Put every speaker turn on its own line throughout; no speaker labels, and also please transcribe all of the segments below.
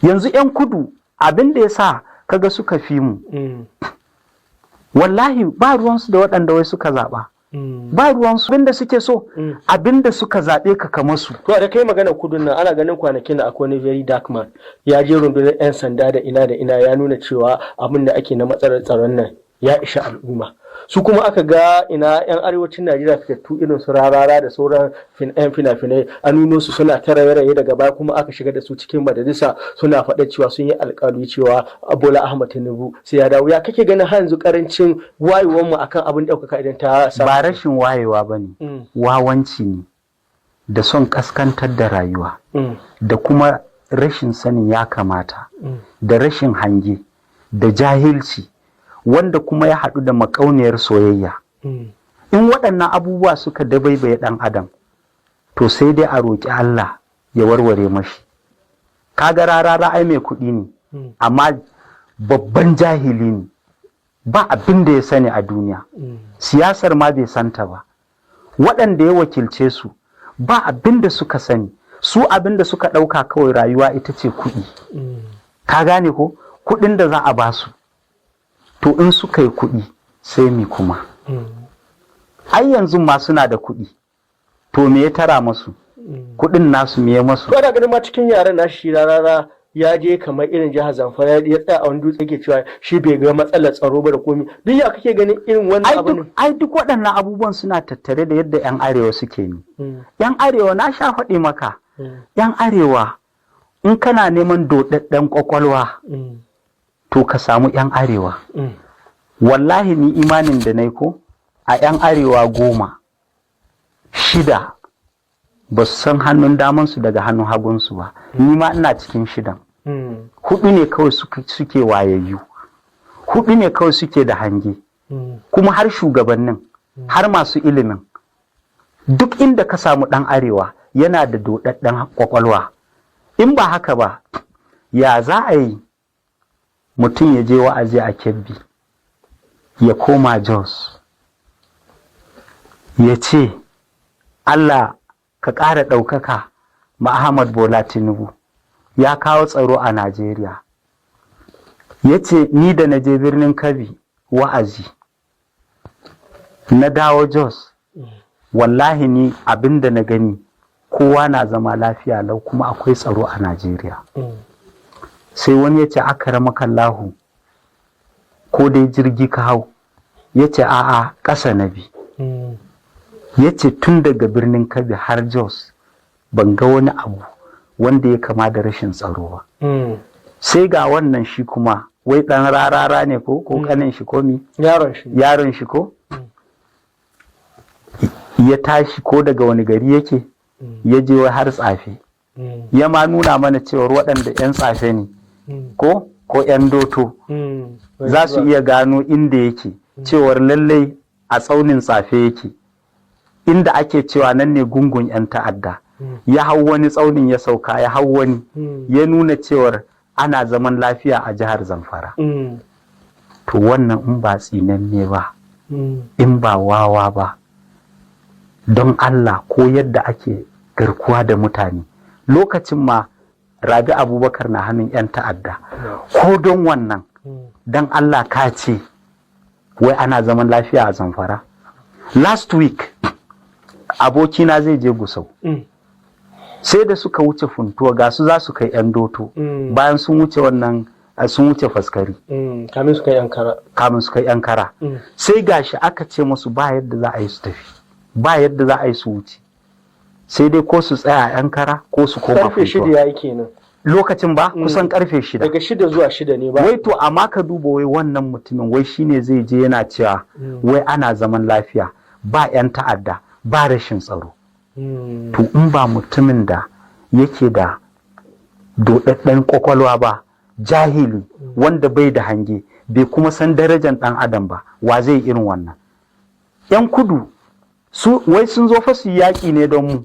yanzu 'yan kudu abin da ya sa kaga suka fi mu wallahi ba ruwansu da waɗanda wai suka zaɓa ba ruwansu abinda suke so abinda suka zaɓe ka kama su.
To da kai magana kudun nan ana ganin kwanakin da akwai wani very dark man ya je rundunar 'yan sanda da ina ya nuna cewa abin da ake na matsalar tsaron nan ya isha al'umma. Su kuma aka ga ina 'yan arewacin Najeriya fitattu irin su Rarara da sauran 'yan fina-finai an nuno su suna ta raye daga baya kuma aka shiga da su cikin majalisa suna faɗa cewa sun yi alƙawari cewa Bola Ahmed Tinubu sai ya dawo. Ya kake ganin har yanzu karancin wayewar mu akan abin ɗaukaka idan ta samu?
Ba rashin wayewa bane, wawanci ne da son kaskantar da rayuwa da kuma rashin sanin ya kamata da rashin hange da jahilci wanda kuma ya haɗu da makauniyar soyayya. In waɗannan abubuwa suka dabaibaye ɗan adam to sai dai a roƙi Allah ya warware mashi. Kaga Rarara ai mai kuɗi ne amma babban jahili ne, ba abin da ya sani a duniya, siyasar ma bai santa ba. Waɗanda ya wakilce su ba abin da suka sani, su abin da suka ɗauka kawai rayuwa ita ce kuɗi. Ka gane ko? Kuɗin da za a ba su. To in suka yi kuɗi sai mi kuma. Ai yanzu ma suna da kuɗi. To me ya tara masu? Kuɗin nasu me ya masu?
To ana ganin ma cikin yaran nashi Rarara ya je kamar irin jihar Zamfara ya tsaya a wani dutse yake cewa shi bai ga matsalar tsaro ba da komi. Duk ya kake ganin irin wannan abin?
Ai duk waɗannan abubuwan suna tattare da yadda 'yan arewa suke ni. 'Yan arewa na sha faɗi maka. 'Yan arewa in kana neman doɗaɗɗen ƙwaƙwalwa to ka samu 'yan arewa. Wallahi ni imanin da nai ko a 'yan arewa 10, 6 ba su san hannun damansu daga hannun hagunsu ba. Ni ma ina cikin 6. 4 ne kawai suke wayayyu, 4 ne kawai suke da hange, kuma har shugabannin har masu ilimin. Duk inda ka samu ɗan arewa yana da doɗaɗɗen ƙwaƙwalwa. In ba haka ba ya za a yi mutum ya je wa'azi a Kebbi ya koma Jos ya ce Allah ka ƙara ɗaukaka ma Ahmad Bola Tinubu ya kawo tsaro a Najeriya, ya ce ni da na je birnin Kebbi wa'azi na dawo Jos wallahi ni abinda na gani kowa na zama lafiya lau kuma akwai tsaro a Najeriya. Sai wani ya ce akramakallahu ko dai jirgi ka hau, ya ce a'a ƙasa na bi. Ya ce tun daga birnin Kebbi har Jos ban ga wani abu wanda ya kama da rashin tsaro ba. Sai ga wannan shi kuma wai ɗan Rarara ne ko kanin shi ko mi? Yaron shi ko? Ya tashi ko daga wani gari yake ya je wai har Tsafe. Ya ma nuna mana cewar waɗanda 'yan Tsafe ne ko 'yan Doto za su iya gano inda yake, cewar lallai a tsaunin Tsafe yake, inda ake cewa nan ne gungun 'yan ta'adda. Ya hau wani tsaunin ya sauka, ya hau wani, ya nuna cewar ana zaman lafiya a jihar Zamfara. To wannan in ba tsinanne ba, in ba wawa ba, don Allah ko yadda ake garkuwa da mutane lokacin ma Rabi Abubakar na hannun 'yan ta'adda, ko don wannan don Allah ka ce wai ana zaman lafiya a Zamfara. Last week abokina zai je Gusau, sai da suka wuce Funtuwa, ga su za su kai 'yan Doto, bayan sun wuce wannan sun wuce Faskari,
kamin su kai 'yan Kara. Sai gashi aka ce musu ba yadda za a yi su tafi, ba yadda za a yi su wuce, sai dai ko su tsaya a 'yan Kara ko su koma Funtuwa. Karfe 6 yayi kenan
lokacin ba kusan karfe 6,
daga 6 zuwa 6 ne ba.
Wai to amma ka duba wai wannan mutumin wai shine zai je yana cewa wai ana zaman lafiya ba 'yan ta'adda ba rashin tsaro. To in ba mutumin da yake da doɗaɗɗen kwakwalwa ba, jahili wanda bai da hange bai kuma san darajar ɗan adam ba, wa zai irin wannan? 'Yan kudu su wai sun zo fa su yaƙi ne don mu.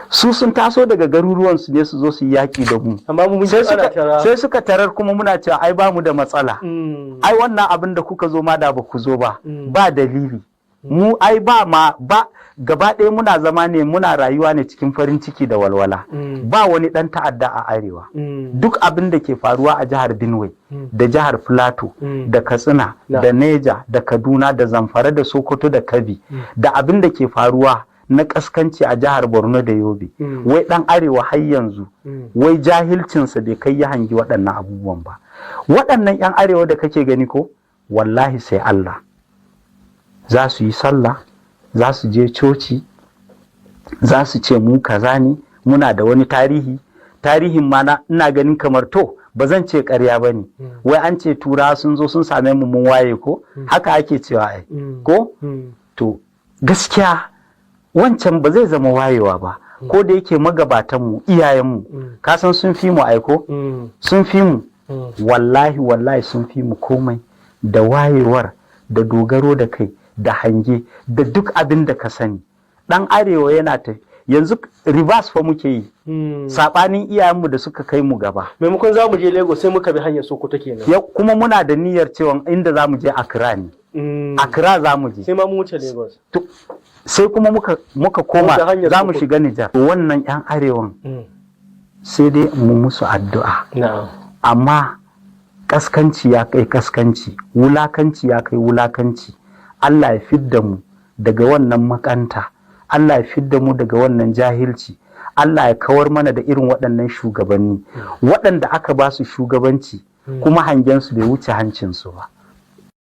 Su sun taso daga garuruwansu ne su zo su yaƙi da mu, sai suka tarar kuma muna cewa ai ba mu da matsala, ai wannan abin da kuka zo ma da ba ku zo ba, ba dalili, mu ai ba gaba ɗaya muna zama ne, muna rayuwa ne cikin farin ciki da walwala. Ba wani ɗan ta'adda a arewa. Duk abin da ke faruwa a jihar Benue da jihar Plateau da Katsina da Neja da Kaduna da Zamfara da Sokoto da Kabi da abin da ke faruwa na kaskanci a jihar Borno da Yobe, wai ɗan arewa har yanzu wai jahilcinsa bai kai ya hangi waɗannan abubuwan ba. Waɗannan 'yan arewa da kake gani ko, wallahi sai Allah, za su yi sallah, za su je coci, za su ce mu kaza ne, muna da wani tarihin ma ina ganin kamar, to ba zan ce ƙarya ba ne, wai an ce turawa sun zo sun same mu mun waye ko, haka ake cewa ai ko, to gaskiya wancan ba zai zama wayewa ba. Ko da yake magabatanmu, iyayenmu, kasan sun fi mu aiko, sun fi mu, wallahi sun fi mu komai, da wayewar, da dogaro da kai, da hange, da duk abin da ka sani. Ɗan arewa yana ta yanzu reverse fa muke yi, saɓanin iyayenmu da suka kai mu gaba.
Maimakon za mu je Lagos sai muka bi hanyar Sokoto kenan.
Kuma muna da niyyar cewa inda za mu je Accra ne. Accra za mu je.
Sai ma mu wuce Lagos.
Sai kuma muka koma za mu shiga Nijar. Wannan 'yan arewan sai dai mu musu addu'a. Amma kaskanci ya kai kaskanci, wulakanci ya kai wulakanci. Allah ya fidda mu daga wannan makanta, Allah ya fidda mu daga wannan jahilci, Allah ya kawar mana da irin waɗannan shugabanni waɗanda aka ba su shugabanci kuma hangensu bai wuce hancinsu ba.